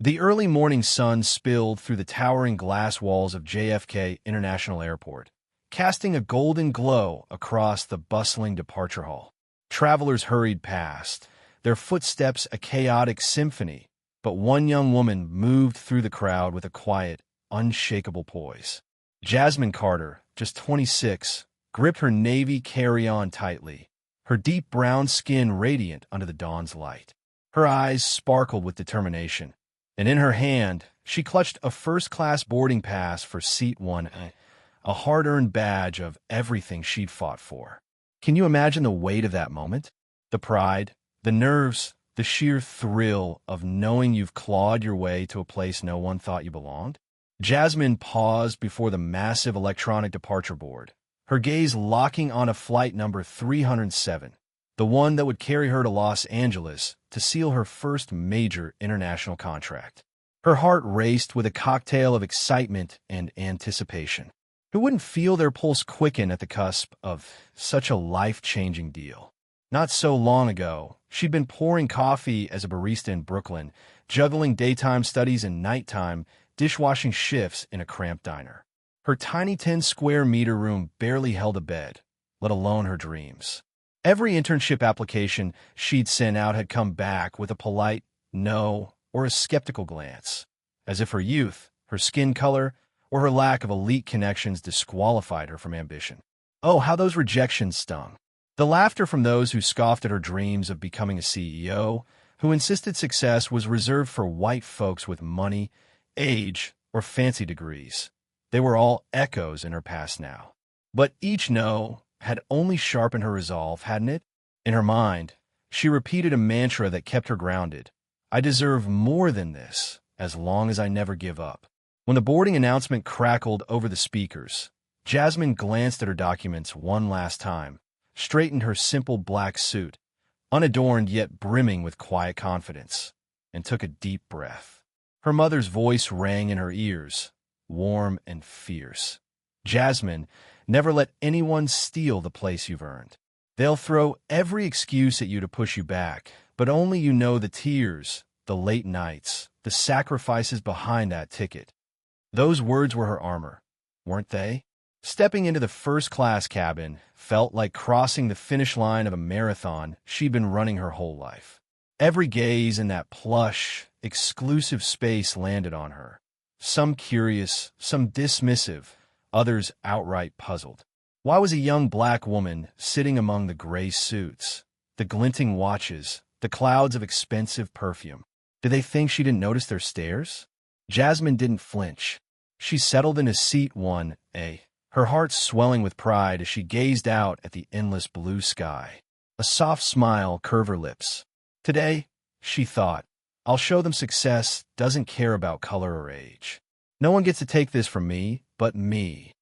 The early morning sun spilled through the towering glass walls of JFK International Airport, casting a golden glow across the bustling departure hall. Travelers hurried past, their footsteps a chaotic symphony, but one young woman moved through the crowd with a quiet, unshakable poise. Jasmine Carter, just 26, gripped her navy carry-on tightly, her deep brown skin radiant under the dawn's light. Her eyes sparkled with determination, and in her hand, she clutched a first-class boarding pass for Seat 1A, a hard-earned badge of everything she'd fought for. Can you imagine the weight of that moment? The pride, the nerves, the sheer thrill of knowing you've clawed your way to a place no one thought you belonged? Jasmine paused before the massive electronic departure board, her gaze locking on a flight number 307, the one that would carry her to Los Angeles to seal her first major international contract. Her heart raced with a cocktail of excitement and anticipation. Who wouldn't feel their pulse quicken at the cusp of such a life-changing deal? Not so long ago, she'd been pouring coffee as a barista in Brooklyn, juggling daytime studies and nighttime dishwashing shifts in a cramped diner. Her tiny 10-square-meter room barely held a bed, let alone her dreams. Every internship application she'd sent out had come back with a polite no or a skeptical glance, as if her youth, her skin color, or her lack of elite connections disqualified her from ambition. Oh, how those rejections stung. The laughter from those who scoffed at her dreams of becoming a CEO, who insisted success was reserved for white folks with money, age, or fancy degrees. They were all echoes in her past now. But each no had only sharpened her resolve, hadn't it? In her mind, she repeated a mantra that kept her grounded. I deserve more than this, as long as I never give up. When the boarding announcement crackled over the speakers, Jasmine glanced at her documents one last time, straightened her simple black suit, unadorned yet brimming with quiet confidence, and took a deep breath. Her mother's voice rang in her ears, warm and fierce. Jasmine, never let anyone steal the place you've earned. They'll throw every excuse at you to push you back, but only you know the tears, the late nights, the sacrifices behind that ticket. Those words were her armor, weren't they? Stepping into the first-class cabin felt like crossing the finish line of a marathon she'd been running her whole life. Every gaze in that plush, exclusive space landed on her. Some curious, some dismissive, others outright puzzled. Why was a young black woman sitting among the gray suits, the glinting watches, the clouds of expensive perfume? Did they think she didn't notice their stares? Jasmine didn't flinch. She settled into Seat 1A, her heart swelling with pride as she gazed out at the endless blue sky. A soft smile curved her lips. Today, she thought, I'll show them success doesn't care about color or age. No one gets to take this from me but me.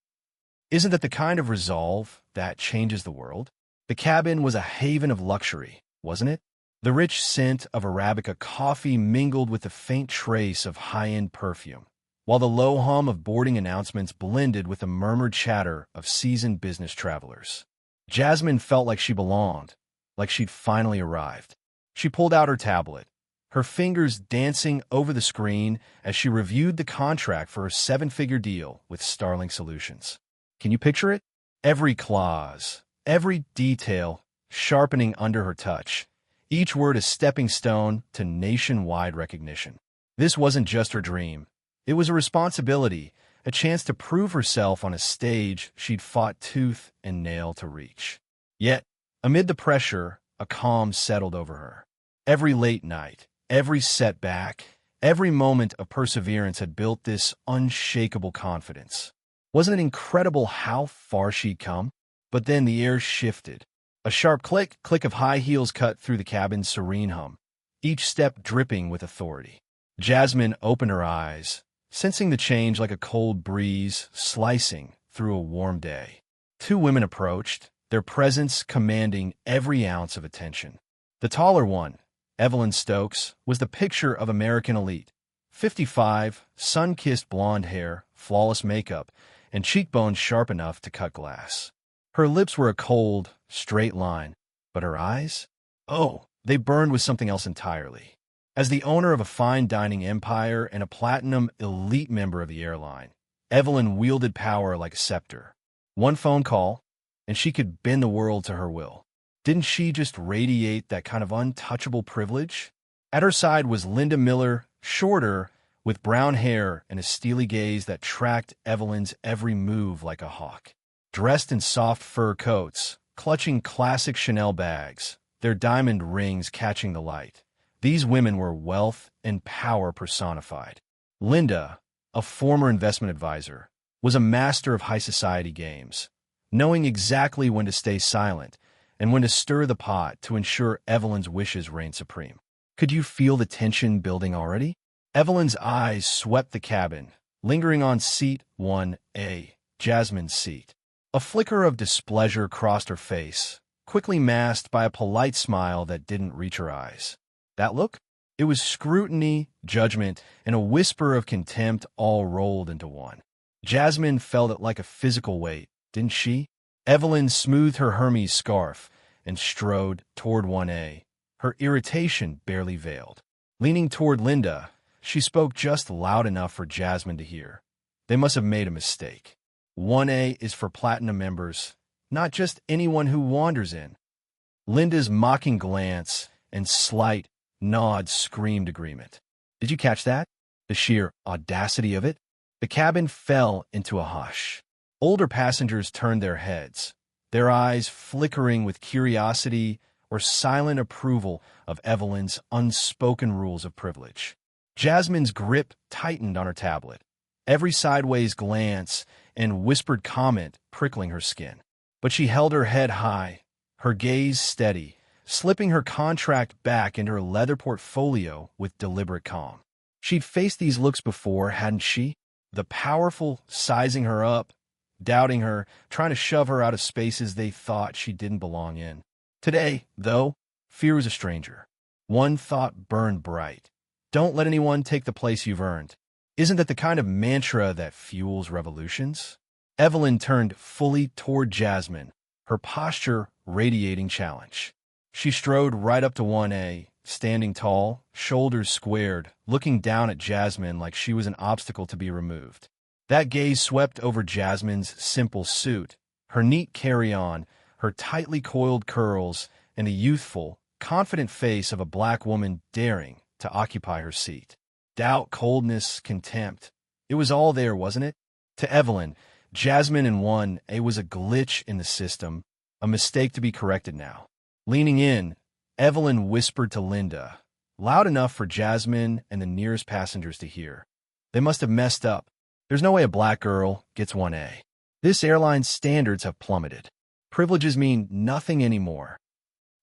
Isn't that the kind of resolve that changes the world? The cabin was a haven of luxury, wasn't it? The rich scent of Arabica coffee mingled with the faint trace of high-end perfume, while the low hum of boarding announcements blended with the murmured chatter of seasoned business travelers. Jasmine felt like she belonged, like she'd finally arrived. She pulled out her tablet, her fingers dancing over the screen as she reviewed the contract for her 7-figure deal with Starling Solutions. Can you picture it? Every clause, every detail sharpening under her touch, each word a stepping stone to nationwide recognition. This wasn't just her dream. It was a responsibility, a chance to prove herself on a stage she'd fought tooth and nail to reach. Yet, amid the pressure, a calm settled over her. Every late night, every setback, every moment of perseverance had built this unshakable confidence. Wasn't it incredible how far she'd come? But then the air shifted. A sharp click of high heels cut through the cabin's serene hum, each step dripping with authority. Jasmine opened her eyes, sensing the change like a cold breeze slicing through a warm day. Two women approached, their presence commanding every ounce of attention. The taller one, Evelyn Stokes, was the picture of American elite. 55, sun-kissed blonde hair, flawless makeup, and cheekbones sharp enough to cut glass. Her lips were a cold, straight line, but her eyes? Oh, they burned with something else entirely. As the owner of a fine dining empire and a platinum elite member of the airline, Evelyn wielded power like a scepter. One phone call, and she could bend the world to her will. Didn't she just radiate that kind of untouchable privilege? At her side was Linda Miller, shorter, with brown hair and a steely gaze that tracked Evelyn's every move like a hawk. Dressed in soft fur coats, clutching classic Chanel bags, their diamond rings catching the light. These women were wealth and power personified. Linda, a former investment advisor, was a master of high society games, knowing exactly when to stay silent and when to stir the pot to ensure Evelyn's wishes reigned supreme. Could you feel the tension building already? Evelyn's eyes swept the cabin, lingering on seat 1A, Jasmine's seat. A flicker of displeasure crossed her face, quickly masked by a polite smile that didn't reach her eyes. That look? It was scrutiny, judgment, and a whisper of contempt all rolled into one. Jasmine felt it like a physical weight, didn't she? Evelyn smoothed her Hermes scarf and strode toward 1A, her irritation barely veiled. Leaning toward Linda, she spoke just loud enough for Jasmine to hear. They must have made a mistake. 1A is for platinum members, not just anyone who wanders in. Linda's mocking glance and slight nod screamed agreement. Did you catch that? The sheer audacity of it? The cabin fell into a hush. Older passengers turned their heads, their eyes flickering with curiosity or silent approval of Evelyn's unspoken rules of privilege. Jasmine's grip tightened on her tablet, every sideways glance and whispered comment prickling her skin. But she held her head high, her gaze steady, slipping her contract back into her leather portfolio with deliberate calm. She'd faced these looks before, hadn't she? The powerful sizing her up, doubting her, trying to shove her out of spaces they thought she didn't belong in. Today, though, fear was a stranger. One thought burned bright. Don't let anyone take the place you've earned. Isn't that the kind of mantra that fuels revolutions? Evelyn turned fully toward Jasmine, her posture radiating challenge. She strode right up to 1A, standing tall, shoulders squared, looking down at Jasmine like she was an obstacle to be removed. That gaze swept over Jasmine's simple suit, her neat carry-on, her tightly coiled curls, and the youthful, confident face of a black woman daring to occupy her seat. Doubt, coldness, contempt. It was all there, wasn't it? To Evelyn, Jasmine in 1A was a glitch in the system, a mistake to be corrected now. Leaning in, Evelyn whispered to Linda, loud enough for Jasmine and the nearest passengers to hear. They must have messed up. There's no way a black girl gets 1A. This airline's standards have plummeted. Privileges mean nothing anymore.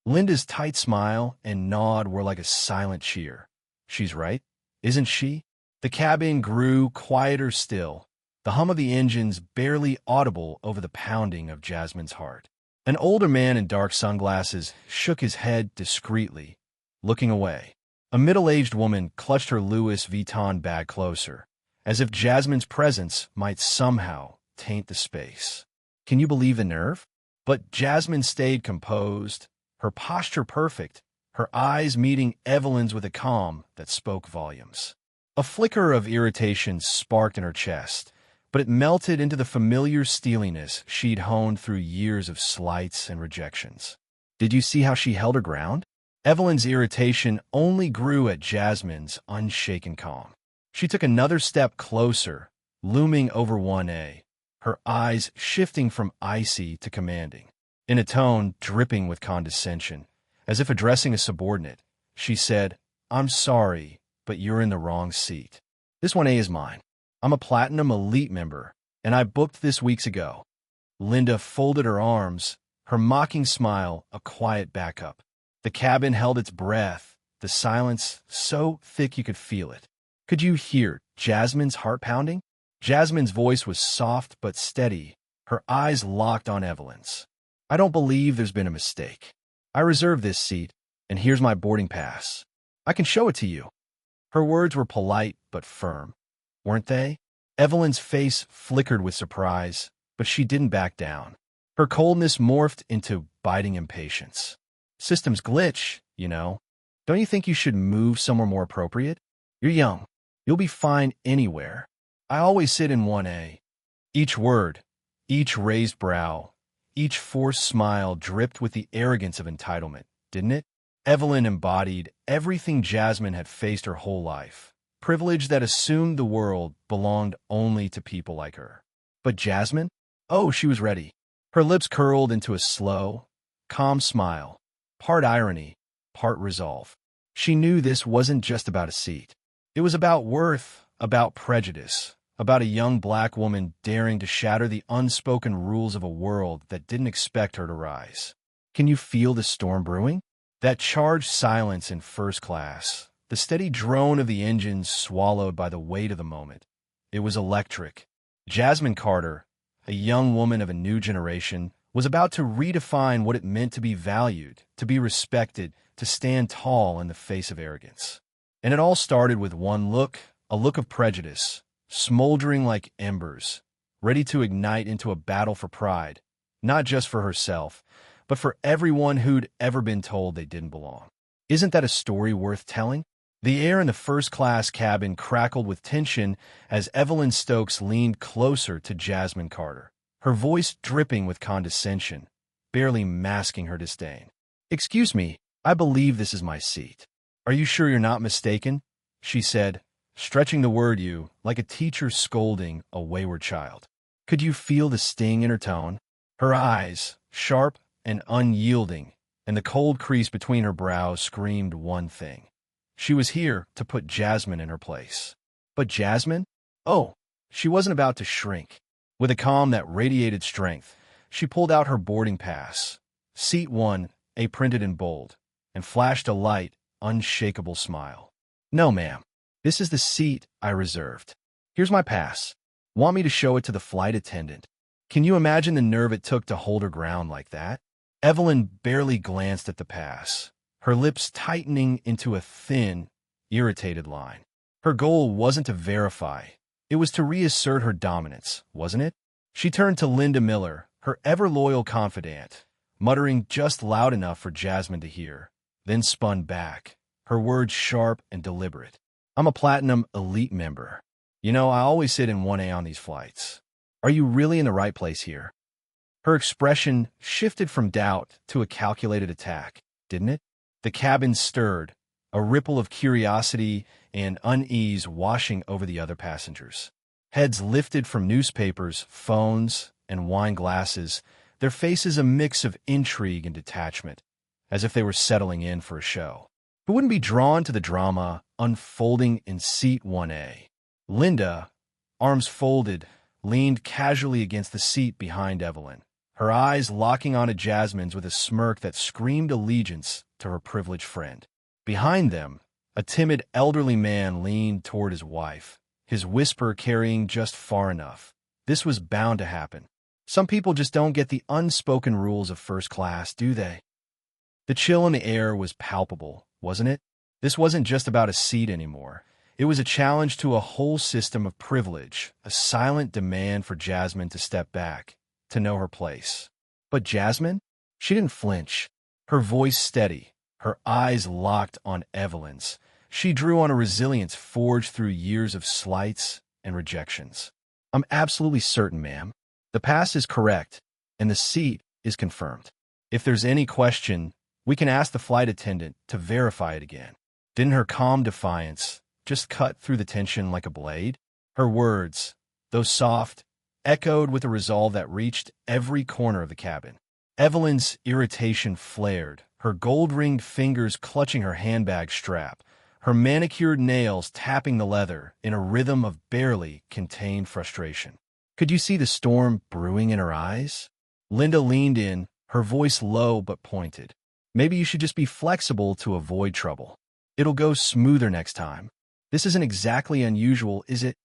Linda's tight smile and nod were like a silent cheer. She's right, isn't she? The cabin grew quieter still, the hum of the engines barely audible over the pounding of Jasmine's heart. An older man in dark sunglasses shook his head discreetly, looking away. A middle-aged woman clutched her Louis Vuitton bag closer, as if Jasmine's presence might somehow taint the space. Can you believe the nerve? But Jasmine stayed composed, her posture perfect, her eyes meeting Evelyn's with a calm that spoke volumes. A flicker of irritation sparked in her chest, but it melted into the familiar steeliness she'd honed through years of slights and rejections. Did you see how she held her ground? Evelyn's irritation only grew at Jasmine's unshaken calm. She took another step closer, looming over 1A, her eyes shifting from icy to commanding. In a tone dripping with condescension, as if addressing a subordinate, she said, "I'm sorry, but you're in the wrong seat. This 1A is mine. I'm a Platinum Elite member, and I booked this weeks ago." Linda folded her arms, her mocking smile a quiet backup. The cabin held its breath, the silence so thick you could feel it. Could you hear Jasmine's heart pounding? Jasmine's voice was soft but steady, her eyes locked on Evelyn's. "I don't believe there's been a mistake. I reserved this seat, and here's my boarding pass. I can show it to you." Her words were polite but firm, weren't they? Evelyn's face flickered with surprise, but she didn't back down. Her coldness morphed into biting impatience. "Systems glitch, you know. Don't you think you should move somewhere more appropriate? You're young. You'll be fine anywhere. I always sit in 1A. Each word, each raised brow, each forced smile dripped with the arrogance of entitlement, didn't it? Evelyn embodied everything Jasmine had faced her whole life. Privilege that assumed the world belonged only to people like her. But Jasmine? Oh, she was ready. Her lips curled into a slow, calm smile, part irony, part resolve. She knew this wasn't just about a seat. It was about worth, about prejudice, about a young black woman daring to shatter the unspoken rules of a world that didn't expect her to rise. Can you feel the storm brewing? That charged silence in first class, the steady drone of the engines swallowed by the weight of the moment. It was electric. Jasmine Carter, a young woman of a new generation, was about to redefine what it meant to be valued, to be respected, to stand tall in the face of arrogance. And it all started with one look, a look of prejudice, smoldering like embers, ready to ignite into a battle for pride, not just for herself, but for everyone who'd ever been told they didn't belong. Isn't that a story worth telling? The air in the first-class cabin crackled with tension as Evelyn Stokes leaned closer to Jasmine Carter, her voice dripping with condescension, barely masking her disdain. "Excuse me, I believe this is my seat. Are you sure you're not mistaken?" she said, stretching the word "you" like a teacher scolding a wayward child. Could you feel the sting in her tone? Her eyes, sharp and unyielding, and the cold crease between her brows screamed one thing. She was here to put Jasmine in her place. But Jasmine? Oh, she wasn't about to shrink. With a calm that radiated strength, she pulled out her boarding pass, Seat 1A printed in bold, and flashed a light, unshakable smile. "No, ma'am. This is the seat I reserved. Here's my pass. Want me to show it to the flight attendant?" Can you imagine the nerve it took to hold her ground like that? Evelyn barely glanced at the pass, her lips tightening into a thin, irritated line. Her goal wasn't to verify. It was to reassert her dominance, wasn't it? She turned to Linda Miller, her ever-loyal confidant, muttering just loud enough for Jasmine to hear, then spun back, her words sharp and deliberate. "I'm a Platinum Elite member. You know, I always sit in 1A on these flights. Are you really in the right place here?" Her expression shifted from doubt to a calculated attack, didn't it? The cabin stirred, a ripple of curiosity and unease washing over the other passengers. Heads lifted from newspapers, phones, and wine glasses, their faces a mix of intrigue and detachment, as if they were settling in for a show. Who wouldn't be drawn to the drama unfolding in Seat 1A? Linda, arms folded, leaned casually against the seat behind Evelyn, her eyes locking onto Jasmine's with a smirk that screamed allegiance to her privileged friend. Behind them, a timid elderly man leaned toward his wife, his whisper carrying just far enough. This was bound to happen. Some people just don't get the unspoken rules of first class, do they? The chill in the air was palpable, wasn't it? This wasn't just about a seat anymore. It was a challenge to a whole system of privilege, a silent demand for Jasmine to step back, to know her place. But Jasmine? She didn't flinch. Her voice steady, her eyes locked on Evelyn's. She drew on a resilience forged through years of slights and rejections. "I'm absolutely certain, ma'am. The pass is correct, and the seat is confirmed. If there's any question, we can ask the flight attendant to verify it again." Didn't her calm defiance just cut through the tension like a blade? Her words, though soft, echoed with a resolve that reached every corner of the cabin. Evelyn's irritation flared, her gold-ringed fingers clutching her handbag strap, her manicured nails tapping the leather in a rhythm of barely contained frustration. Could you see the storm brewing in her eyes? Linda leaned in, her voice low but pointed. "Maybe you should just be flexible to avoid trouble. It'll go smoother next time. This isn't exactly unusual, is it?"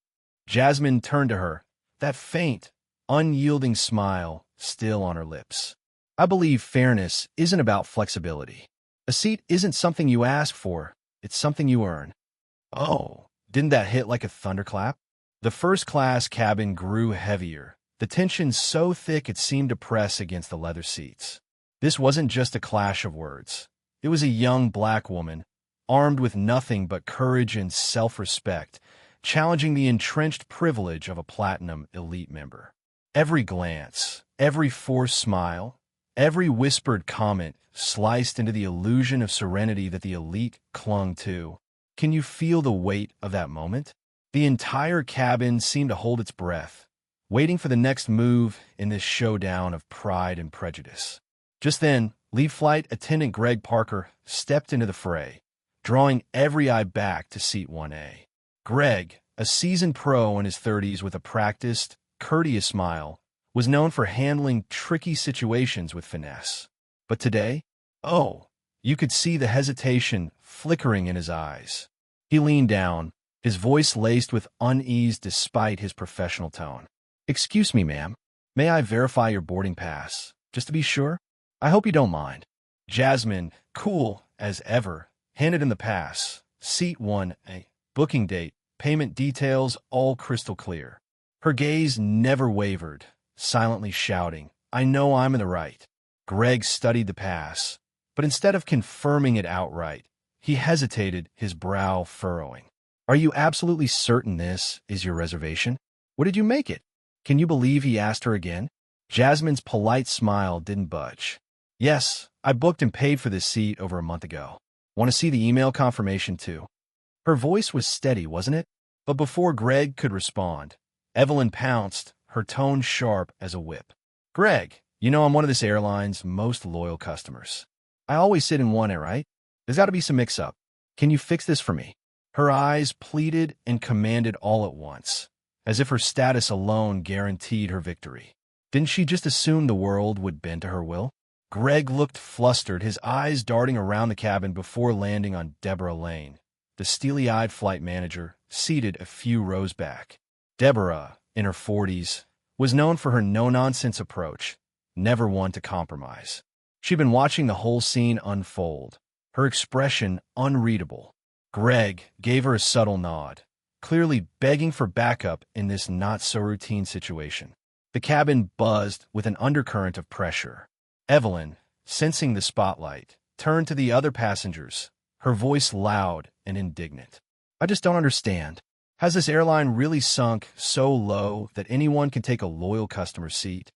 Jasmine turned to her, that faint, unyielding smile still on her lips. "I believe fairness isn't about flexibility. A seat isn't something you ask for, it's something you earn." Oh, didn't that hit like a thunderclap? The first-class cabin grew heavier, the tension so thick it seemed to press against the leather seats. This wasn't just a clash of words. It was a young black woman, armed with nothing but courage and self-respect, challenging the entrenched privilege of a Platinum Elite member. Every glance, every forced smile, every whispered comment sliced into the illusion of serenity that the elite clung to. Can you feel the weight of that moment? The entire cabin seemed to hold its breath, waiting for the next move in this showdown of pride and prejudice. Just then, Lead Flight Attendant Greg Parker stepped into the fray, drawing every eye back to Seat 1A. Greg, a seasoned pro in his 30s with a practiced, courteous smile, was known for handling tricky situations with finesse. But today, you could see the hesitation flickering in his eyes. He leaned down, his voice laced with unease despite his professional tone. "Excuse me, ma'am. May I verify your boarding pass, just to be sure? I hope you don't mind." Jasmine, cool as ever, handed him the pass. Seat 1A, booking date, payment details, all crystal clear. Her gaze never wavered, silently shouting, "I know I'm in the right." Greg studied the pass, but instead of confirming it outright, he hesitated, his brow furrowing. "Are you absolutely certain this is your reservation? What did you make it?" Can you believe he asked her again? Jasmine's polite smile didn't budge. "Yes, I booked and paid for this seat over a month ago. Want to see the email confirmation too?" Her voice was steady, wasn't it? But before Greg could respond, Evelyn pounced, her tone sharp as a whip. "Greg, you know I'm one of this airline's most loyal customers. I always sit in 1A, right? There's got to be some mix-up. Can you fix this for me?" Her eyes pleaded and commanded all at once, as if her status alone guaranteed her victory. Didn't she just assume the world would bend to her will? Greg looked flustered, his eyes darting around the cabin before landing on Deborah Lane, the steely-eyed flight manager, seated a few rows back. Deborah, in her 40s, was known for her no-nonsense approach, never one to compromise. She'd been watching the whole scene unfold, her expression unreadable. Greg gave her a subtle nod, clearly begging for backup in this not-so-routine situation. The cabin buzzed with an undercurrent of pressure. Evelyn, sensing the spotlight, turned to the other passengers, her voice loud and indignant. "I just don't understand. Has this airline really sunk so low that anyone can take a loyal customer seat?"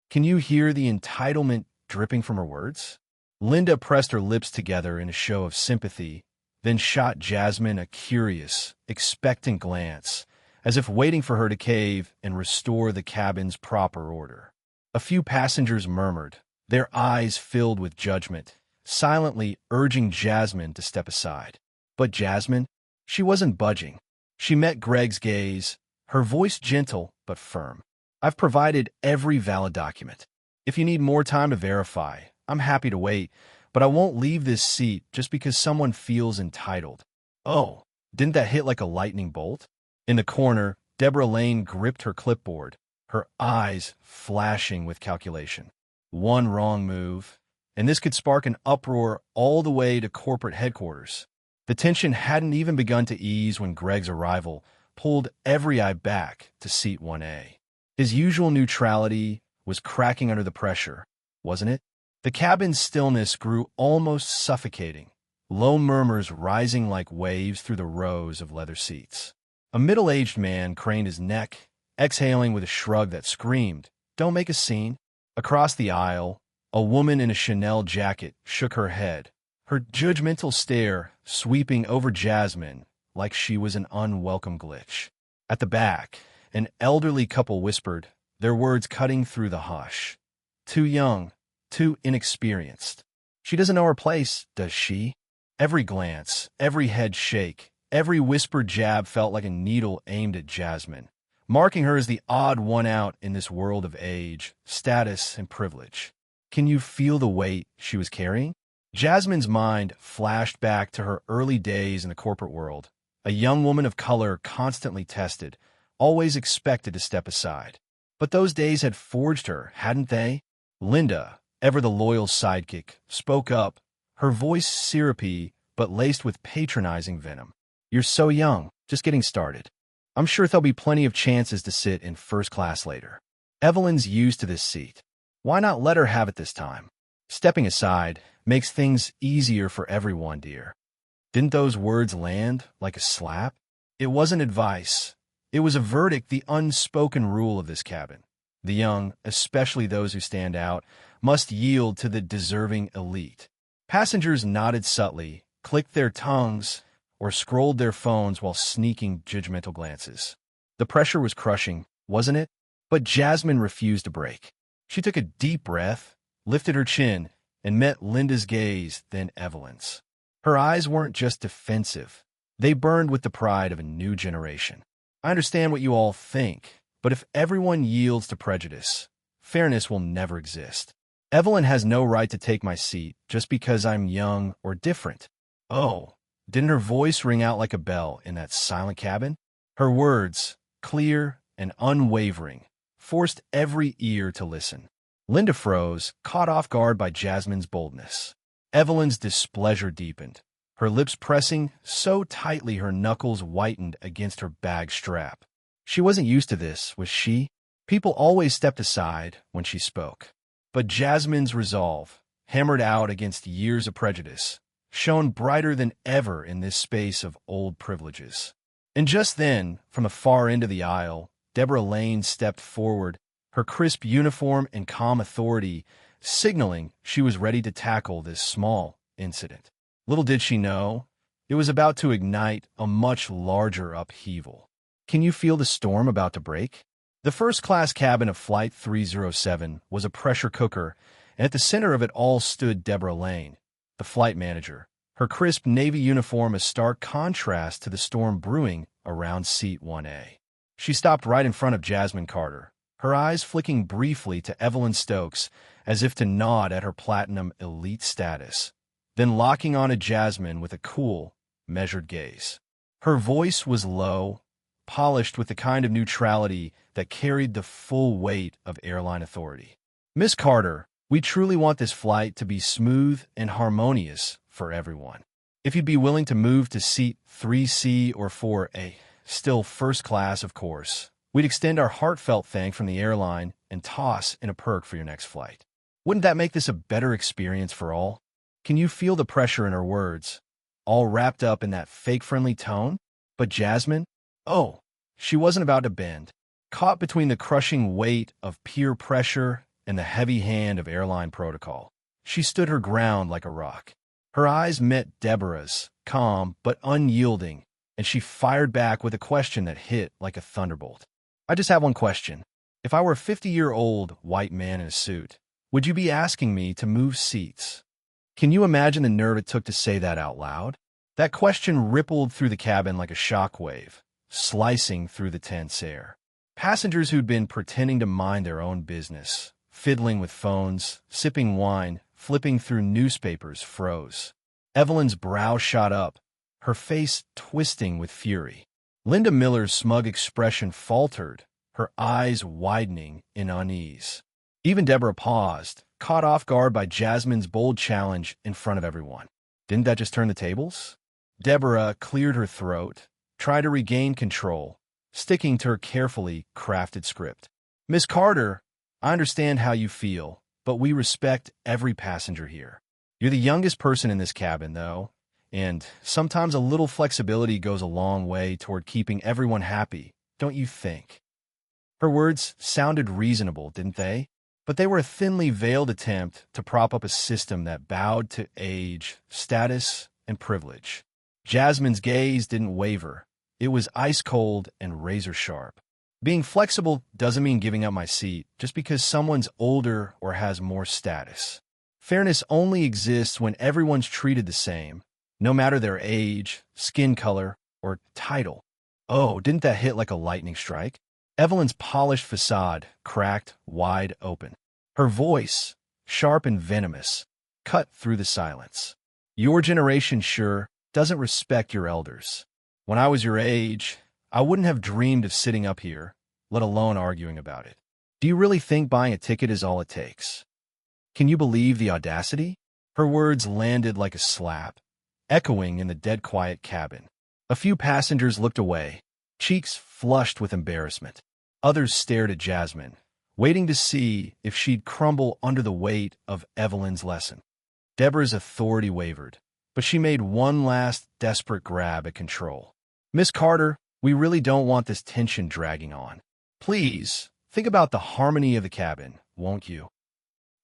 Can you hear the entitlement dripping from her words? Linda pressed her lips together in a show of sympathy, then shot Jasmine a curious, expectant glance, as if waiting for her to cave and restore the cabin's proper order. A few passengers murmured, their eyes filled with judgment, silently urging Jasmine to step aside. But Jasmine, she wasn't budging. She met Greg's gaze, her voice gentle but firm. "I've provided every valid document. If you need more time to verify, I'm happy to wait, but I won't leave this seat just because someone feels entitled." Oh, didn't that hit like a lightning bolt? In the corner, Deborah Lane gripped her clipboard, her eyes flashing with calculation. One wrong move, and this could spark an uproar all the way to corporate headquarters. The tension hadn't even begun to ease when Greg's arrival pulled every eye back to Seat 1A. His usual neutrality was cracking under the pressure, wasn't it? The cabin's stillness grew almost suffocating, low murmurs rising like waves through the rows of leather seats. A middle-aged man craned his neck, exhaling with a shrug that screamed, "Don't make a scene." Across the aisle, a woman in a Chanel jacket shook her head, her judgmental stare sweeping over Jasmine like she was an unwelcome glitch. At the back, an elderly couple whispered, their words cutting through the hush. "Too young, too inexperienced. She doesn't know her place, does she?" Every glance, every head shake, every whispered jab felt like a needle aimed at Jasmine, marking her as the odd one out in this world of age, status, and privilege. Can you feel the weight she was carrying? Jasmine's mind flashed back to her early days in the corporate world, a young woman of color constantly tested, always expected to step aside. But those days had forged her, hadn't they? Linda, ever the loyal sidekick, spoke up, her voice syrupy but laced with patronizing venom. "You're so young, just getting started. I'm sure there'll be plenty of chances to sit in first class later. Evelyn's used to this seat. Why not let her have it this time? Stepping aside makes things easier for everyone, dear." Didn't those words land like a slap? It wasn't advice. It was a verdict, the unspoken rule of this cabin. The young, especially those who stand out, must yield to the deserving elite. Passengers nodded subtly, clicked their tongues, or scrolled their phones while sneaking judgmental glances. The pressure was crushing, wasn't it? But Jasmine refused to break. She took a deep breath, lifted her chin, and met Linda's gaze, then Evelyn's. Her eyes weren't just defensive. They burned with the pride of a new generation. I understand what you all think, but if everyone yields to prejudice, fairness will never exist. Evelyn has no right to take my seat just because I'm young or different. Oh, didn't her voice ring out like a bell in that silent cabin? Her words, clear and unwavering, forced every ear to listen. Linda froze, caught off guard by Jasmine's boldness. Evelyn's displeasure deepened, her lips pressing so tightly her knuckles whitened against her bag strap. She wasn't used to this, was she? People always stepped aside when she spoke. But Jasmine's resolve, hammered out against years of prejudice, shone brighter than ever in this space of old privileges. And just then, from the far end of the aisle, Deborah Lane stepped forward, her crisp uniform and calm authority signaling she was ready to tackle this small incident. Little did she know, it was about to ignite a much larger upheaval. Can you feel the storm about to break? The first-class cabin of Flight 307 was a pressure cooker, and at the center of it all stood Deborah Lane, the flight manager, her crisp Navy uniform a stark contrast to the storm brewing around Seat 1A. She stopped right in front of Jasmine Carter, her eyes flicking briefly to Evelyn Stokes as if to nod at her platinum elite status, then locking onto Jasmine with a cool, measured gaze. Her voice was low, polished with the kind of neutrality that carried the full weight of airline authority. Miss Carter, we truly want this flight to be smooth and harmonious for everyone. If you'd be willing to move to seat 3C or 4A, still first class, of course, we'd extend our heartfelt thanks from the airline and toss in a perk for your next flight. Wouldn't that make this a better experience for all? Can you feel the pressure in her words, all wrapped up in that fake-friendly tone? But Jasmine? Oh, she wasn't about to bend. Caught between the crushing weight of peer pressure and the heavy hand of airline protocol, she stood her ground like a rock. Her eyes met Deborah's, calm but unyielding, and she fired back with a question that hit like a thunderbolt. I just have one question. If I were a 50-year-old white man in a suit, would you be asking me to move seats? Can you imagine the nerve it took to say that out loud? That question rippled through the cabin like a shockwave, slicing through the tense air. Passengers who'd been pretending to mind their own business, fiddling with phones, sipping wine, flipping through newspapers, froze. Evelyn's brow shot up, her face twisting with fury. Linda Miller's smug expression faltered, her eyes widening in unease. Even Deborah paused, caught off guard by Jasmine's bold challenge in front of everyone. Didn't that just turn the tables? Deborah cleared her throat, tried to regain control, sticking to her carefully crafted script. Miss Carter, I understand how you feel, but we respect every passenger here. You're the youngest person in this cabin, though, and sometimes a little flexibility goes a long way toward keeping everyone happy, don't you think? Her words sounded reasonable, didn't they? But they were a thinly veiled attempt to prop up a system that bowed to age, status, and privilege. Jasmine's gaze didn't waver. It was ice-cold and razor-sharp. Being flexible doesn't mean giving up my seat just because someone's older or has more status. Fairness only exists when everyone's treated the same, no matter their age, skin color, or title. Oh, didn't that hit like a lightning strike? Evelyn's polished facade cracked wide open. Her voice, sharp and venomous, cut through the silence. Your generation sure doesn't respect your elders. When I was your age, I wouldn't have dreamed of sitting up here, let alone arguing about it. Do you really think buying a ticket is all it takes? Can you believe the audacity? Her words landed like a slap, echoing in the dead quiet cabin. A few passengers looked away, cheeks flushed with embarrassment. Others stared at Jasmine, waiting to see if she'd crumble under the weight of Evelyn's lesson. Deborah's authority wavered, but she made one last desperate grab at control. "Miss Carter, we really don't want this tension dragging on. Please, think about the harmony of the cabin, won't you?"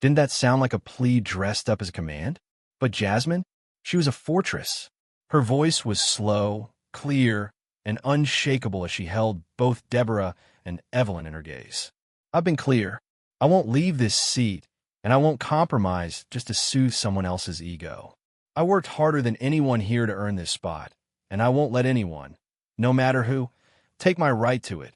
Didn't that sound like a plea dressed up as a command? But Jasmine? She was a fortress. Her voice was slow, clear, and unshakable as she held both Deborah and Evelyn in her gaze. "I've been clear. I won't leave this seat, and I won't compromise just to soothe someone else's ego. I worked harder than anyone here to earn this spot, and I won't let anyone, no matter who, take my right to it."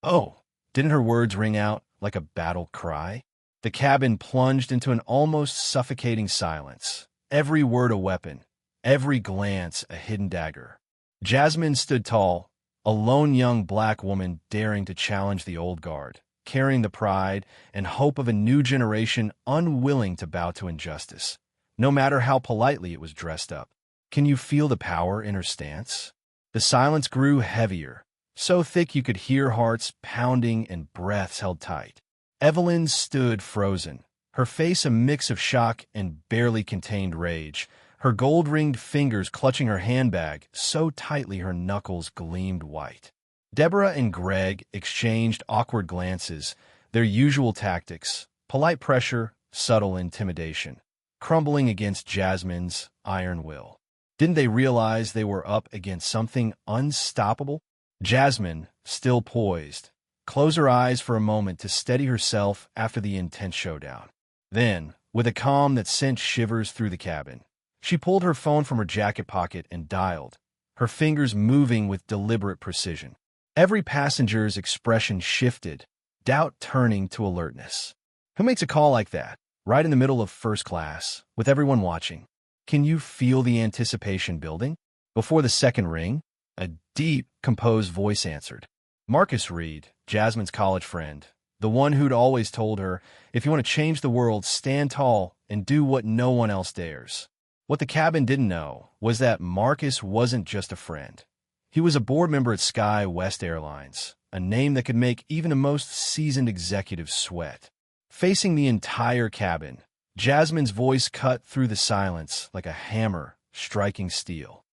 Oh, didn't her words ring out like a battle cry? The cabin plunged into an almost suffocating silence, every word a weapon, every glance a hidden dagger. Jasmine stood tall, a lone young black woman daring to challenge the old guard, carrying the pride and hope of a new generation unwilling to bow to injustice, no matter how politely it was dressed up. Can you feel the power in her stance? The silence grew heavier, so thick you could hear hearts pounding and breaths held tight. Evelyn stood frozen, her face a mix of shock and barely contained rage, her gold-ringed fingers clutching her handbag so tightly her knuckles gleamed white. Deborah and Greg exchanged awkward glances, their usual tactics, polite pressure, subtle intimidation, crumbling against Jasmine's iron will. Didn't they realize they were up against something unstoppable? Jasmine, still poised, closed her eyes for a moment to steady herself after the intense showdown. Then, with a calm that sent shivers through the cabin, she pulled her phone from her jacket pocket and dialed, her fingers moving with deliberate precision. Every passenger's expression shifted, doubt turning to alertness. Who makes a call like that, right in the middle of first class, with everyone watching? Can you feel the anticipation building? Before the second ring, a deep, composed voice answered. Marcus Reed, Jasmine's college friend, the one who'd always told her, "If you want to change the world, stand tall and do what no one else dares." What the cabin didn't know was that Marcus wasn't just a friend. He was a board member at Sky West Airlines, a name that could make even the most seasoned executive sweat. Facing the entire cabin, Jasmine's voice cut through the silence like a hammer striking steel.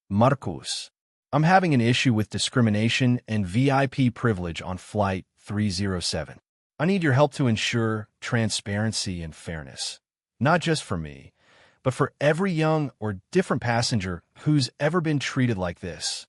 Marcus, I'm having an issue with discrimination and VIP privilege on Flight 307. I need your help to ensure transparency and fairness, not just for me, but for every young or different passenger who's ever been treated like this.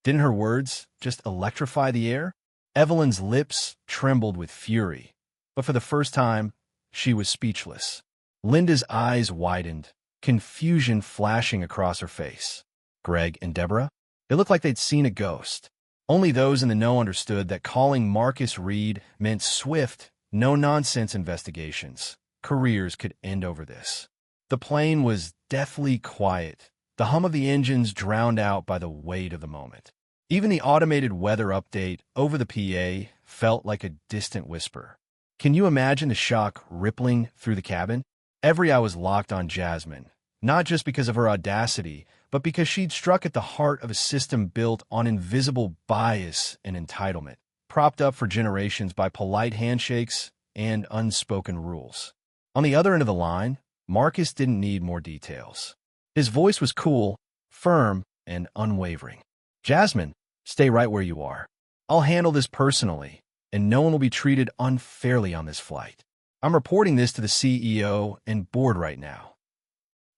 Didn't her words just electrify the air? Evelyn's lips trembled with fury, but for the first time, she was speechless. Linda's eyes widened, confusion flashing across her face. Greg and Deborah? It looked like they'd seen a ghost. Only those in the know understood that calling Marcus Reed meant swift, no-nonsense investigations. Careers could end over this. The plane was deathly quiet, the hum of the engines drowned out by the weight of the moment. Even the automated weather update over the PA felt like a distant whisper. Can you imagine the shock rippling through the cabin? Every eye was locked on Jasmine, not just because of her audacity, but because she'd struck at the heart of a system built on invisible bias and entitlement, propped up for generations by polite handshakes and unspoken rules. On the other end of the line, Marcus didn't need more details. His voice was cool, firm, and unwavering. "Jasmine, stay right where you are. I'll handle this personally, and no one will be treated unfairly on this flight. I'm reporting this to the CEO and board right now."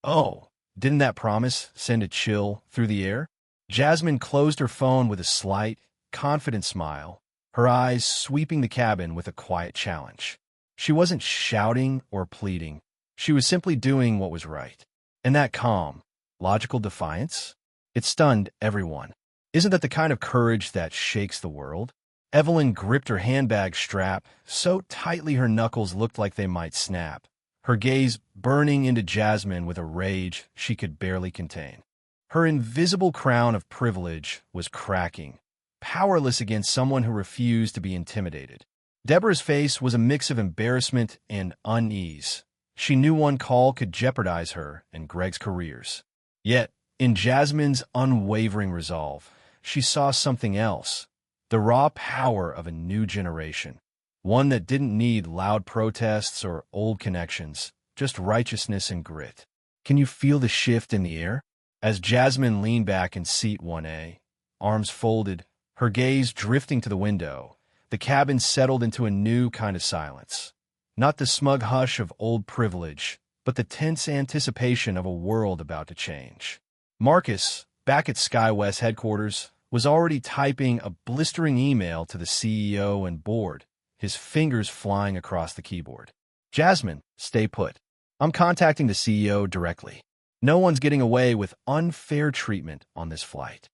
Oh, didn't that promise send a chill through the air? Jasmine closed her phone with a slight, confident smile, her eyes sweeping the cabin with a quiet challenge. She wasn't shouting or pleading. She was simply doing what was right. And that calm, logical defiance? It stunned everyone. Isn't that the kind of courage that shakes the world? Evelyn gripped her handbag strap so tightly her knuckles looked like they might snap, her gaze burning into Jasmine with a rage she could barely contain. Her invisible crown of privilege was cracking, powerless against someone who refused to be intimidated. Deborah's face was a mix of embarrassment and unease. She knew one call could jeopardize her and Greg's careers. Yet, in Jasmine's unwavering resolve, she saw something else, the raw power of a new generation, one that didn't need loud protests or old connections, just righteousness and grit. Can you feel the shift in the air? As Jasmine leaned back in seat 1A, arms folded, her gaze drifting to the window, the cabin settled into a new kind of silence. Not the smug hush of old privilege, but the tense anticipation of a world about to change. Marcus, back at SkyWest headquarters, was already typing a blistering email to the CEO and board, his fingers flying across the keyboard. Jasmine, stay put. I'm contacting the CEO directly. No one's getting away with unfair treatment on this flight.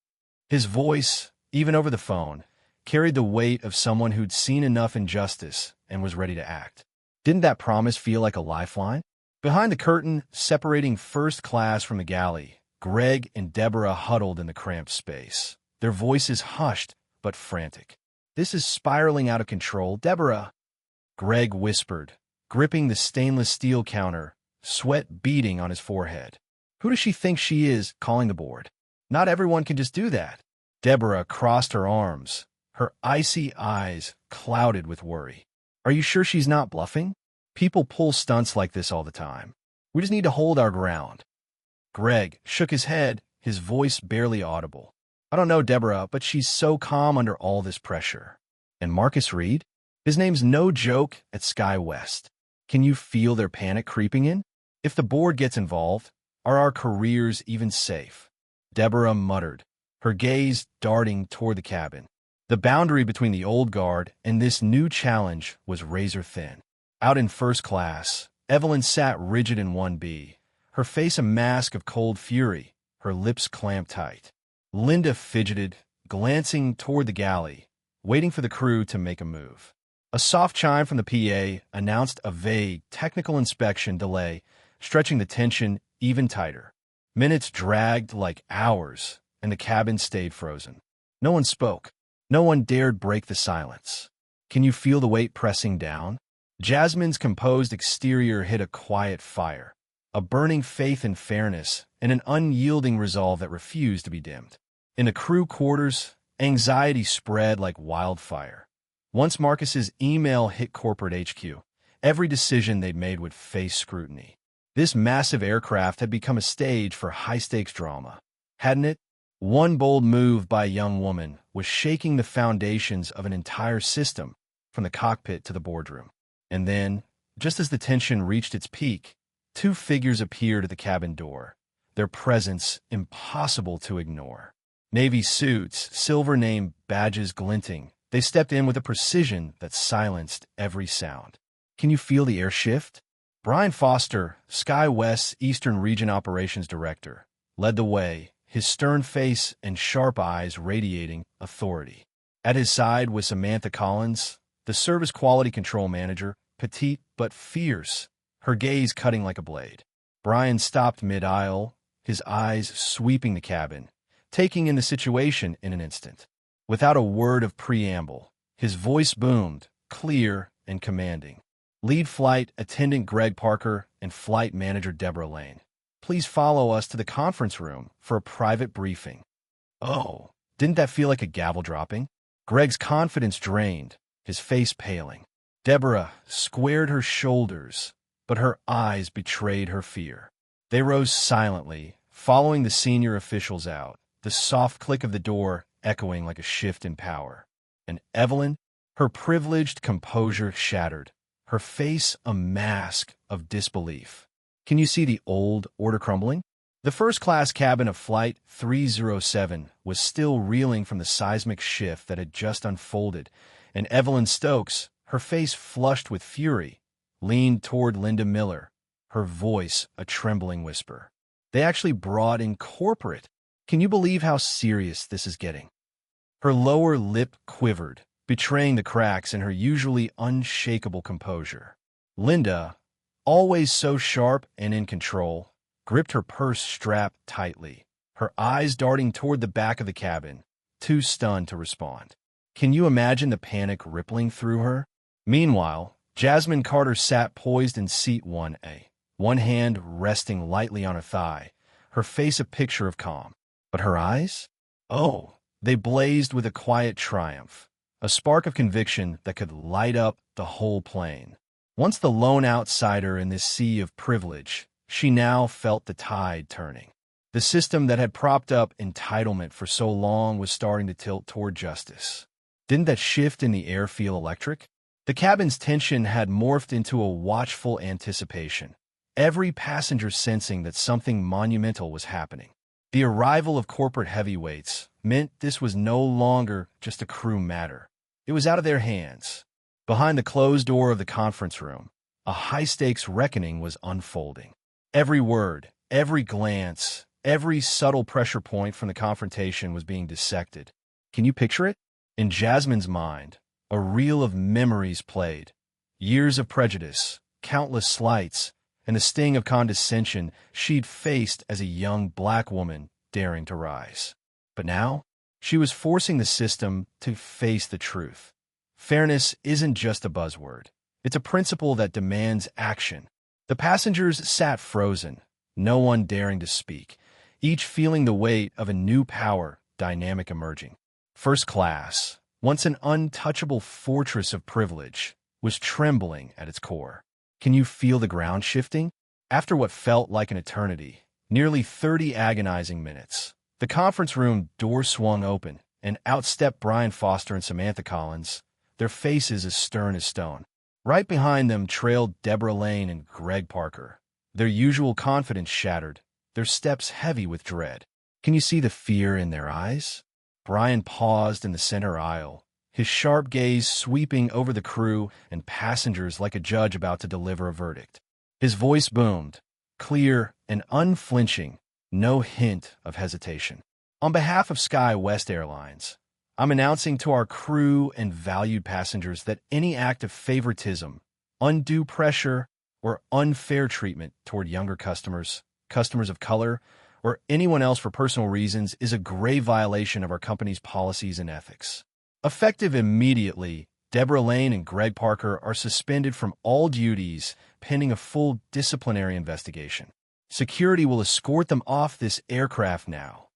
His voice, even over the phone, carried the weight of someone who'd seen enough injustice and was ready to act. Didn't that promise feel like a lifeline? Behind the curtain, separating first class from the galley, Greg and Deborah huddled in the cramped space, their voices hushed but frantic. This is spiraling out of control, Deborah, Greg whispered, gripping the stainless steel counter, sweat beading on his forehead. Who does she think she is, calling the board? Not everyone can just do that. Deborah crossed her arms, her icy eyes clouded with worry. Are you sure she's not bluffing? People pull stunts like this all the time. We just need to hold our ground. Greg shook his head, his voice barely audible. I don't know, Deborah, but she's so calm under all this pressure. And Marcus Reed? His name's no joke at SkyWest. Can you feel their panic creeping in? If the board gets involved, are our careers even safe? Deborah muttered, her gaze darting toward the cabin. The boundary between the old guard and this new challenge was razor thin. Out in first class, Evelyn sat rigid in 1B, her face a mask of cold fury, her lips clamped tight. Linda fidgeted, glancing toward the galley, waiting for the crew to make a move. A soft chime from the PA announced a vague technical inspection delay, stretching the tension even tighter. Minutes dragged like hours, and the cabin stayed frozen. No one spoke. No one dared break the silence. Can you feel the weight pressing down? Jasmine's composed exterior hit a quiet fire, a burning faith in fairness and an unyielding resolve that refused to be dimmed. In the crew quarters, anxiety spread like wildfire. Once Marcus's email hit corporate HQ, every decision they'd made would face scrutiny. This massive aircraft had become a stage for high-stakes drama, hadn't it? One bold move by a young woman was shaking the foundations of an entire system, from the cockpit to the boardroom. And then, just as the tension reached its peak, two figures appeared at the cabin door, their presence impossible to ignore. Navy suits, silver name badges glinting, they stepped in with a precision that silenced every sound. Can you feel the air shift? Brian Foster, SkyWest's Eastern Region Operations Director, led the way, his stern face and sharp eyes radiating authority. At his side was Samantha Collins, the Service Quality Control Manager, petite but fierce, her gaze cutting like a blade. Brian stopped mid-aisle, his eyes sweeping the cabin, taking in the situation in an instant. Without a word of preamble, his voice boomed, clear and commanding. Lead Flight Attendant Greg Parker and Flight Manager Deborah Lane, please follow us to the conference room for a private briefing. Oh, didn't that feel like a gavel dropping? Greg's confidence drained, his face paling. Deborah squared her shoulders, but her eyes betrayed her fear. They rose silently, following the senior officials out, the soft click of the door echoing like a shift in power. And Evelyn, her privileged composure shattered, her face a mask of disbelief. Can you see the old order crumbling? The first-class cabin of Flight 307 was still reeling from the seismic shift that had just unfolded, and Evelyn Stokes, her face flushed with fury, leaned toward Linda Miller, her voice a trembling whisper. They actually brought in corporate. Can you believe how serious this is getting? Her lower lip quivered, betraying the cracks in her usually unshakable composure. Linda, always so sharp and in control, gripped her purse strap tightly, her eyes darting toward the back of the cabin, too stunned to respond. Can you imagine the panic rippling through her? Meanwhile, Jasmine Carter sat poised in seat 1A, one hand resting lightly on her thigh, her face a picture of calm. But her eyes? Oh, they blazed with a quiet triumph, a spark of conviction that could light up the whole plane. Once the lone outsider in this sea of privilege, She now felt the tide turning. The system that had propped up entitlement for so long was starting to tilt toward justice. Didn't that shift in the air feel electric? The cabin's tension had morphed into a watchful anticipation, every passenger sensing that something monumental was happening. The arrival of corporate heavyweights meant this was no longer just a crew matter. It was out of their hands. Behind the closed door of the conference room, a high-stakes reckoning was unfolding. Every word, every glance, every subtle pressure point from the confrontation was being dissected. Can you picture it? In Jasmine's mind, a reel of memories played. Years of prejudice, countless slights, and the sting of condescension she'd faced as a young black woman daring to rise. But now, she was forcing the system to face the truth. Fairness isn't just a buzzword. It's a principle that demands action. The passengers sat frozen, no one daring to speak, each feeling the weight of a new power dynamic emerging. First class, once an untouchable fortress of privilege, was trembling at its core. Can you feel the ground shifting? After what felt like an eternity, nearly 30 agonizing minutes, the conference room door swung open, and out stepped Brian Foster and Samantha Collins, their faces as stern as stone. Right behind them trailed Deborah Lane and Greg Parker, their usual confidence shattered, their steps heavy with dread. Can you see the fear in their eyes? Brian paused in the center aisle, his sharp gaze sweeping over the crew and passengers like a judge about to deliver a verdict. His voice boomed, clear and unflinching, no hint of hesitation. On behalf of SkyWest Airlines, I'm announcing to our crew and valued passengers that any act of favoritism, undue pressure, or unfair treatment toward younger customers, customers of color, or anyone else for personal reasons is a grave violation of our company's policies and ethics. Effective immediately, Deborah Lane and Greg Parker are suspended from all duties pending a full disciplinary investigation. Security will escort them off this aircraft now.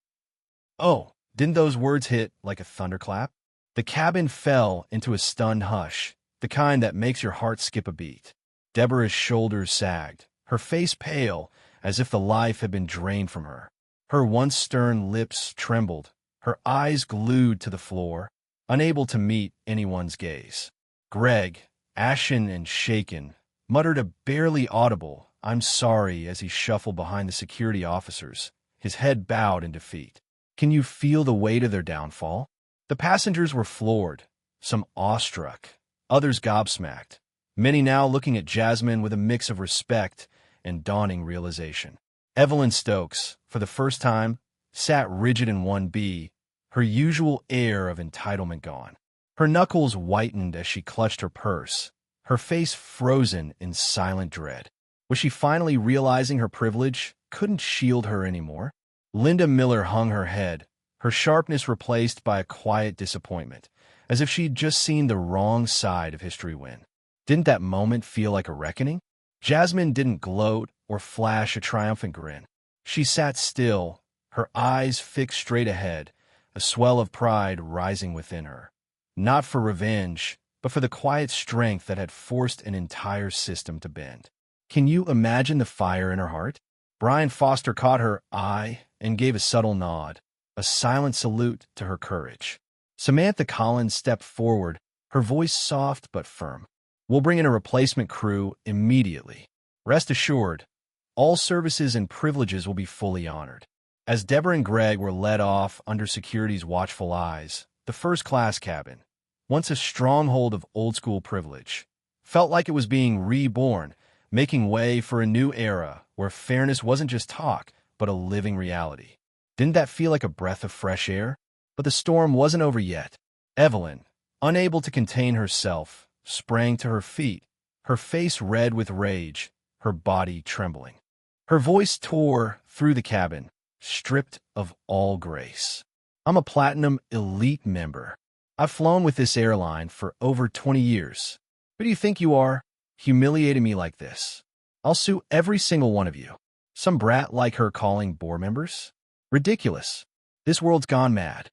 Oh, didn't those words hit like a thunderclap? The cabin fell into a stunned hush, the kind that makes your heart skip a beat. Deborah's shoulders sagged, her face pale, as if the life had been drained from her. Her once stern lips trembled, her eyes glued to the floor, unable to meet anyone's gaze. Greg, ashen and shaken, muttered a barely audible, "I'm sorry," as he shuffled behind the security officers, his head bowed in defeat. Can you feel the weight of their downfall? The passengers were floored, some awestruck, others gobsmacked, many now looking at Jasmine with a mix of respect and dawning realization. Evelyn Stokes, for the first time, sat rigid in 1B, her usual air of entitlement gone. Her knuckles whitened as she clutched her purse, her face frozen in silent dread. Was she finally realizing her privilege couldn't shield her anymore? Linda Miller hung her head, her sharpness replaced by a quiet disappointment, as if she'd just seen the wrong side of history win. Didn't that moment feel like a reckoning? Jasmine didn't gloat or flash a triumphant grin. She sat still, her eyes fixed straight ahead, a swell of pride rising within her. Not for revenge, but for the quiet strength that had forced an entire system to bend. Can you imagine the fire in her heart? Brian Foster caught her eye and gave a subtle nod, a silent salute to her courage. Samantha Collins stepped forward, her voice soft but firm. "We'll bring in a replacement crew immediately. Rest assured, all services and privileges will be fully honored." As Deborah and Greg were led off under security's watchful eyes, the first-class cabin, once a stronghold of old-school privilege, felt like it was being reborn, making way for a new era where fairness wasn't just talk, but a living reality. Didn't that feel like a breath of fresh air? But the storm wasn't over yet. Evelyn, unable to contain herself, sprang to her feet, her face red with rage, her body trembling. Her voice tore through the cabin, stripped of all grace. "I'm a Platinum Elite member. I've flown with this airline for over 20 years. Who do you think you are, humiliating me like this? I'll sue every single one of you. Some brat like her calling board members? Ridiculous. This world's gone mad."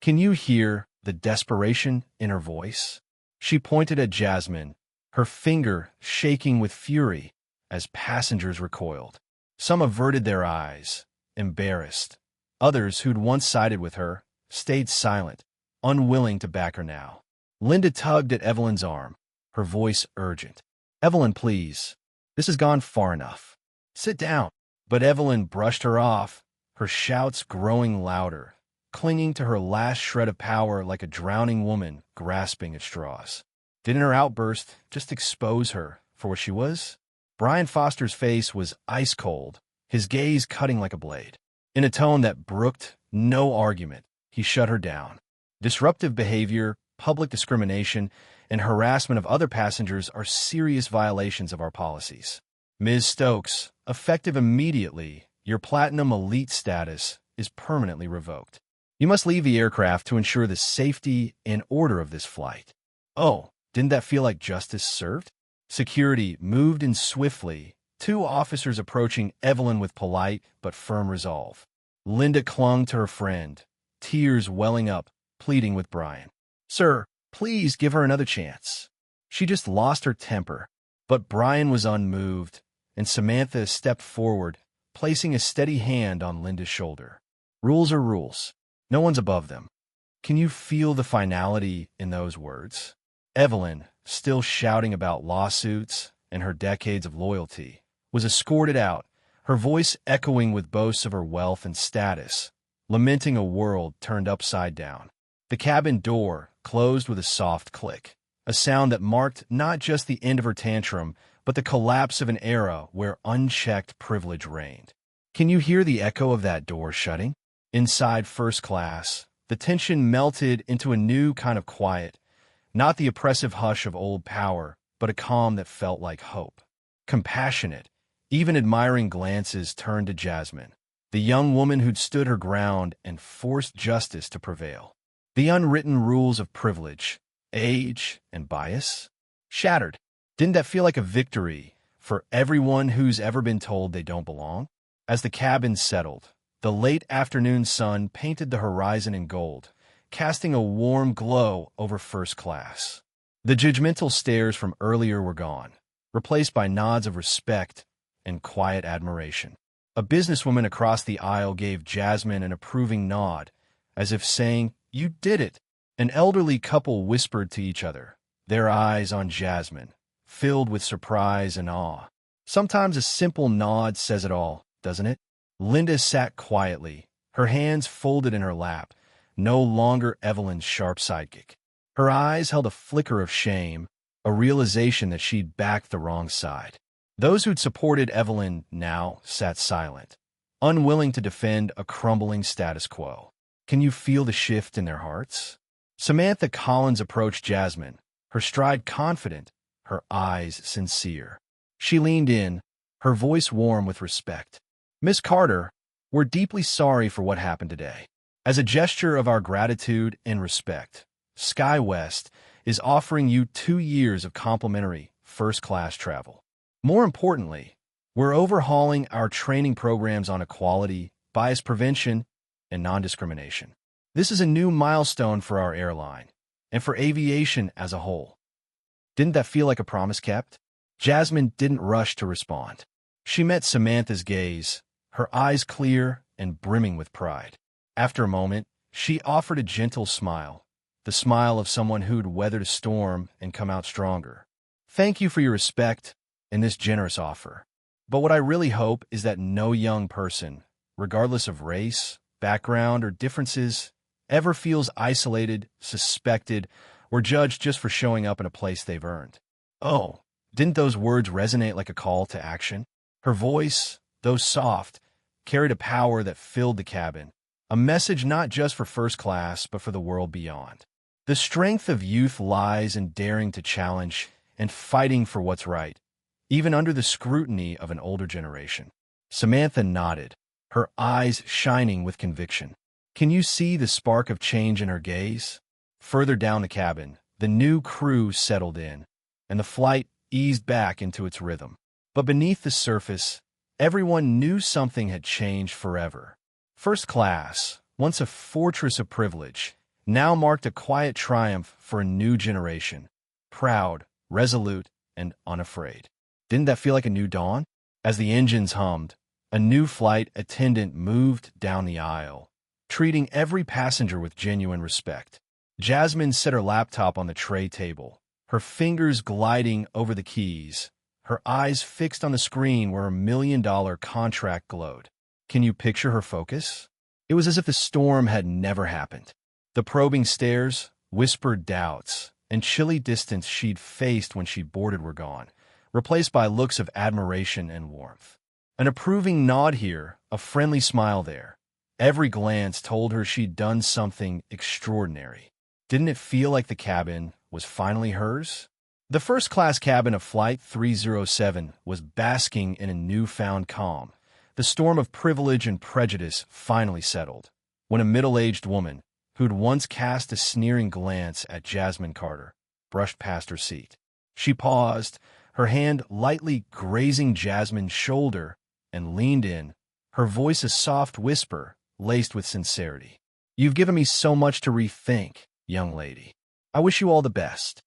Can you hear the desperation in her voice? She pointed at Jasmine, her finger shaking with fury, as passengers recoiled. Some averted their eyes, embarrassed. Others, who'd once sided with her, stayed silent, unwilling to back her now. Linda tugged at Evelyn's arm, her voice urgent. "Evelyn, please. This has gone far enough. Sit down." But Evelyn brushed her off, her shouts growing louder, clinging to her last shred of power like a drowning woman grasping at straws. Didn't her outburst just expose her for what she was? Brian Foster's face was ice cold, his gaze cutting like a blade. In a tone that brooked no argument, he shut her down. Disruptive behavior, public discrimination, and harassment of other passengers are serious violations of our policies. Ms. Stokes, effective immediately, your Platinum Elite status is permanently revoked. You must leave the aircraft to ensure the safety and order of this flight. Oh, didn't that feel like justice served? Security moved in swiftly, two officers approaching Evelyn with polite but firm resolve. Linda clung to her friend, tears welling up, pleading with Brian. "Sir, please give her another chance. She just lost her temper." But Brian was unmoved, and Samantha stepped forward, placing a steady hand on Linda's shoulder. "Rules are rules. No one's above them." Can you feel the finality in those words? Evelyn, still shouting about lawsuits and her decades of loyalty, was escorted out, her voice echoing with boasts of her wealth and status, lamenting a world turned upside down. The cabin door closed with a soft click, a sound that marked not just the end of her tantrum, but the collapse of an era where unchecked privilege reigned. Can you hear the echo of that door shutting? Inside first class, the tension melted into a new kind of quiet, not the oppressive hush of old power, but a calm that felt like hope. Compassionate, even admiring glances turned to Jasmine, the young woman who'd stood her ground and forced justice to prevail. The unwritten rules of privilege, age, and bias shattered. Didn't that feel like a victory for everyone who's ever been told they don't belong? As the cabin settled, the late afternoon sun painted the horizon in gold, casting a warm glow over first class. The judgmental stares from earlier were gone, replaced by nods of respect and quiet admiration. A businesswoman across the aisle gave Jasmine an approving nod, as if saying, "You did it." An elderly couple whispered to each other, their eyes on Jasmine, filled with surprise and awe. Sometimes a simple nod says it all, doesn't it? Linda sat quietly, her hands folded in her lap, no longer Evelyn's sharp sidekick. Her eyes held a flicker of shame, a realization that she'd backed the wrong side. Those who'd supported Evelyn now sat silent, unwilling to defend a crumbling status quo. Can you feel the shift in their hearts? Samantha Collins approached Jasmine, her stride confident, her eyes sincere. She leaned in, her voice warm with respect. "Miss Carter, we're deeply sorry for what happened today. As a gesture of our gratitude and respect, SkyWest is offering you 2 years of complimentary first-class travel. More importantly, we're overhauling our training programs on equality, bias prevention, and non-discrimination. This is a new milestone for our airline and for aviation as a whole." Didn't that feel like a promise kept? Jasmine didn't rush to respond. She met Samantha's gaze, her eyes clear and brimming with pride. After a moment, she offered a gentle smile, the smile of someone who'd weathered a storm and come out stronger. "Thank you for your respect and this generous offer. But what I really hope is that no young person, regardless of race, background, or differences, ever feels isolated, suspected, or judged just for showing up in a place they've earned." Oh, didn't those words resonate like a call to action? Her voice, though soft, carried a power that filled the cabin, a message not just for first class, but for the world beyond. The strength of youth lies in daring to challenge and fighting for what's right, even under the scrutiny of an older generation. Samantha nodded, her eyes shining with conviction. Can you see the spark of change in her gaze? Further down the cabin, the new crew settled in, and the flight eased back into its rhythm. But beneath the surface, everyone knew something had changed forever. First class, once a fortress of privilege, now marked a quiet triumph for a new generation, proud, resolute, and unafraid. Didn't that feel like a new dawn? As the engines hummed, a new flight attendant moved down the aisle, treating every passenger with genuine respect. Jasmine set her laptop on the tray table, her fingers gliding over the keys, her eyes fixed on the screen where a $1 million contract glowed. Can you picture her focus? It was as if the storm had never happened. The probing stares, whispered doubts, and chilly distance she'd faced when she boarded were gone, replaced by looks of admiration and warmth. An approving nod here, a friendly smile there. Every glance told her she'd done something extraordinary. Didn't it feel like the cabin was finally hers? The first-class cabin of Flight 307 was basking in a newfound calm. The storm of privilege and prejudice finally settled, when a middle-aged woman, who'd once cast a sneering glance at Jasmine Carter, brushed past her seat. She paused, her hand lightly grazing Jasmine's shoulder, and leaned in, her voice a soft whisper laced with sincerity. "You've given me so much to rethink, young lady. I wish you all the best."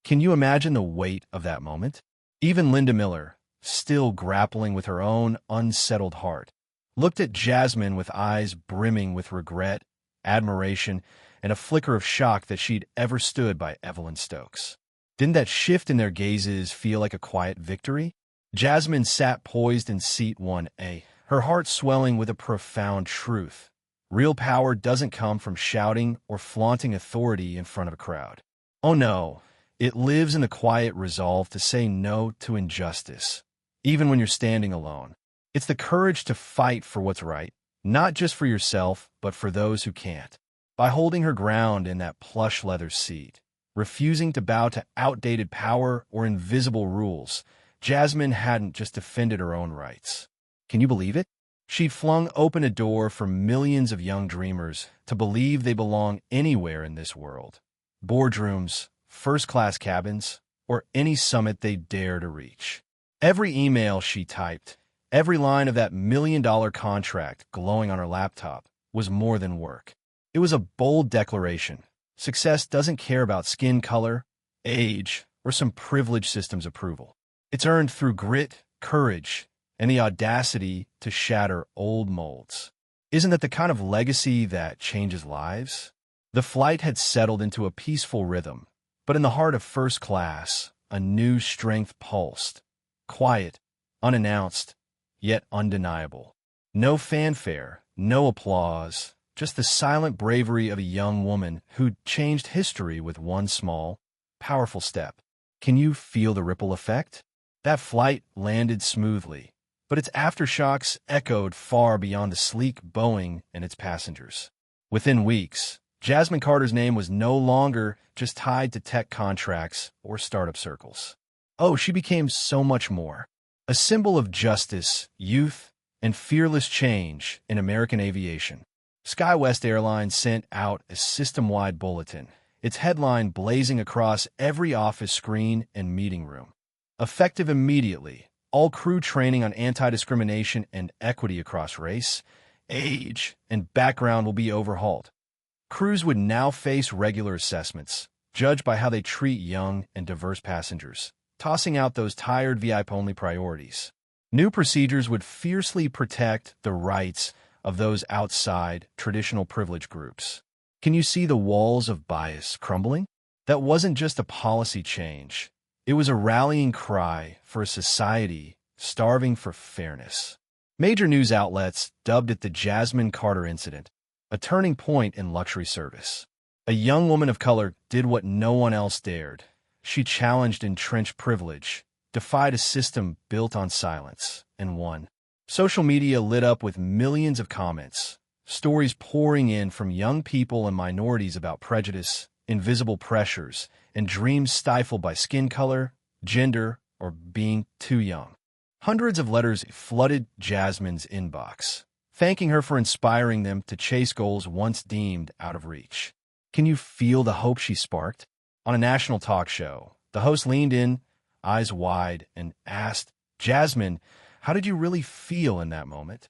Can you imagine the weight of that moment? Even Linda Miller, still grappling with her own unsettled heart, looked at Jasmine with eyes brimming with regret, admiration, and a flicker of shock that she'd ever stood by Evelyn Stokes. Didn't that shift in their gazes feel like a quiet victory? Jasmine sat poised in seat 1A, her heart swelling with a profound truth. Real power doesn't come from shouting or flaunting authority in front of a crowd. Oh no, it lives in the quiet resolve to say no to injustice, even when you're standing alone. It's the courage to fight for what's right, not just for yourself, but for those who can't. By holding her ground in that plush leather seat, refusing to bow to outdated power or invisible rules, Jasmine hadn't just defended her own rights. Can you believe it? She'd flung open a door for millions of young dreamers to believe they belong anywhere in this world. Boardrooms, first-class cabins, or any summit they dare to reach. Every email she typed, every line of that $1 million contract glowing on her laptop was more than work. It was a bold declaration. Success doesn't care about skin color, age, or some privileged system's approval. It's earned through grit, courage, and the audacity to shatter old molds. Isn't that the kind of legacy that changes lives? The flight had settled into a peaceful rhythm, but in the heart of first class, a new strength pulsed. Quiet, unannounced, yet undeniable. No fanfare, no applause, just the silent bravery of a young woman who'd changed history with one small, powerful step. Can you feel the ripple effect? That flight landed smoothly, but its aftershocks echoed far beyond the sleek Boeing and its passengers. Within weeks, Jasmine Carter's name was no longer just tied to tech contracts or startup circles. Oh, she became so much more. A symbol of justice, youth, and fearless change in American aviation. SkyWest Airlines sent out a system-wide bulletin, its headline blazing across every office screen and meeting room. Effective immediately, all crew training on anti-discrimination and equity across race, age, and background will be overhauled. Crews would now face regular assessments, judged by how they treat young and diverse passengers, tossing out those tired VIP-only priorities. New procedures would fiercely protect the rights of those outside traditional privilege groups. Can you see the walls of bias crumbling? That wasn't just a policy change. It was a rallying cry for a society starving for fairness. Major news outlets dubbed it the Jasmine Carter incident, a turning point in luxury service. A young woman of color did what no one else dared. She challenged entrenched privilege, defied a system built on silence, and won. Social media lit up with millions of comments, stories pouring in from young people and minorities about prejudice, invisible pressures, and dreams stifled by skin color, gender, or being too young. Hundreds of letters flooded Jasmine's inbox, thanking her for inspiring them to chase goals once deemed out of reach. Can you feel the hope she sparked? On a national talk show, the host leaned in, eyes wide, and asked, "Jasmine, how did you really feel in that moment?"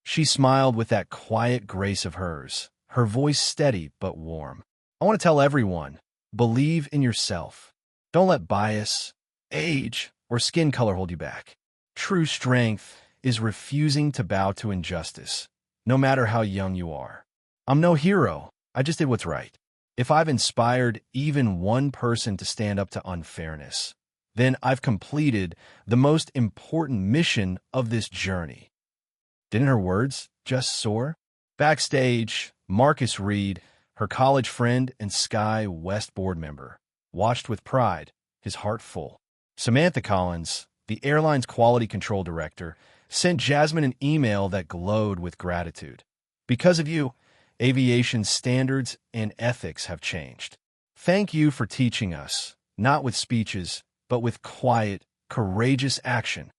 She smiled with that quiet grace of hers, her voice steady but warm. "I want to tell everyone, believe in yourself. Don't let bias, age, or skin color hold you back. True strength is refusing to bow to injustice, no matter how young you are. I'm no hero. I just did what's right. If I've inspired even one person to stand up to unfairness, then I've completed the most important mission of this journey. Didn't her words just soar? Backstage, Marcus Reed, her college friend and Sky West board member, watched with pride, his heart full. Samantha Collins, the airline's quality control director, sent Jasmine an email that glowed with gratitude. Because of you, aviation standards and ethics have changed. Thank you for teaching us, not with speeches, but with quiet, courageous action.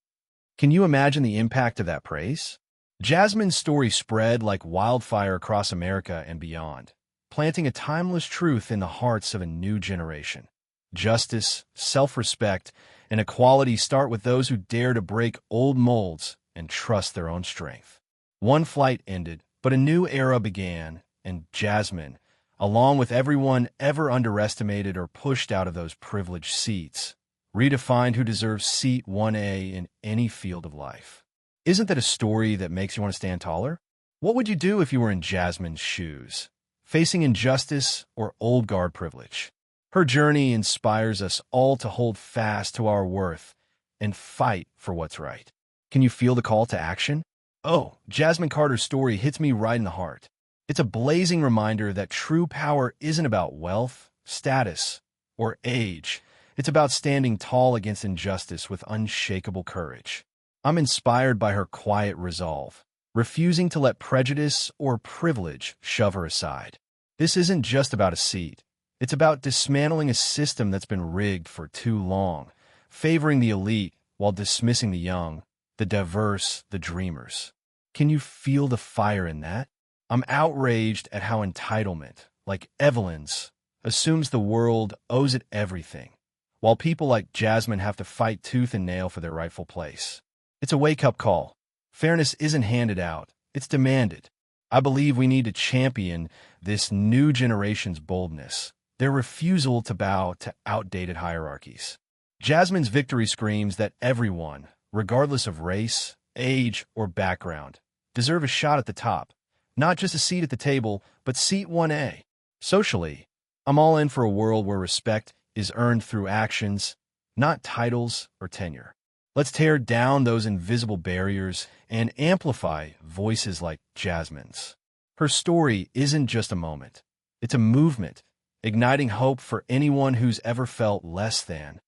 Can you imagine the impact of that praise? Jasmine's story spread like wildfire across America and beyond, planting a timeless truth in the hearts of a new generation. Justice, self-respect, and equality start with those who dare to break old molds and trust their own strength. One flight ended, but a new era began, and Jasmine, along with everyone ever underestimated or pushed out of those privileged seats, redefined who deserves seat 1A in any field of life. Isn't that a story that makes you want to stand taller? What would you do if you were in Jasmine's shoes, facing injustice or old guard privilege? Her journey inspires us all to hold fast to our worth and fight for what's right. Can you feel the call to action? Oh, Jasmine Carter's story hits me right in the heart. It's a blazing reminder that true power isn't about wealth, status, or age. It's about standing tall against injustice with unshakable courage. I'm inspired by her quiet resolve, refusing to let prejudice or privilege shove her aside. This isn't just about a seat. It's about dismantling a system that's been rigged for too long, favoring the elite while dismissing the young, the diverse, the dreamers. Can you feel the fire in that? I'm outraged at how entitlement, like Evelyn's, assumes the world owes it everything, while people like Jasmine have to fight tooth and nail for their rightful place. It's a wake-up call. Fairness isn't handed out, it's demanded. I believe we need to champion this new generation's boldness, their refusal to bow to outdated hierarchies. Jasmine's victory screams that everyone, regardless of race, age, or background, deserve a shot at the top. Not just a seat at the table, but seat 1A. Socially, I'm all in for a world where respect is earned through actions, not titles or tenure. Let's tear down those invisible barriers and amplify voices like Jasmine's. Her story isn't just a moment. It's a movement, igniting hope for anyone who's ever felt less than.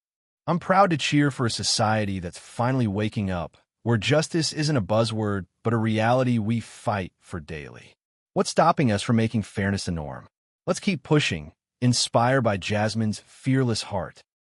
I'm proud to cheer for a society that's finally waking up, where justice isn't a buzzword, but a reality we fight for daily. What's stopping us from making fairness the norm? Let's keep pushing, inspired by Jasmine's fearless heart.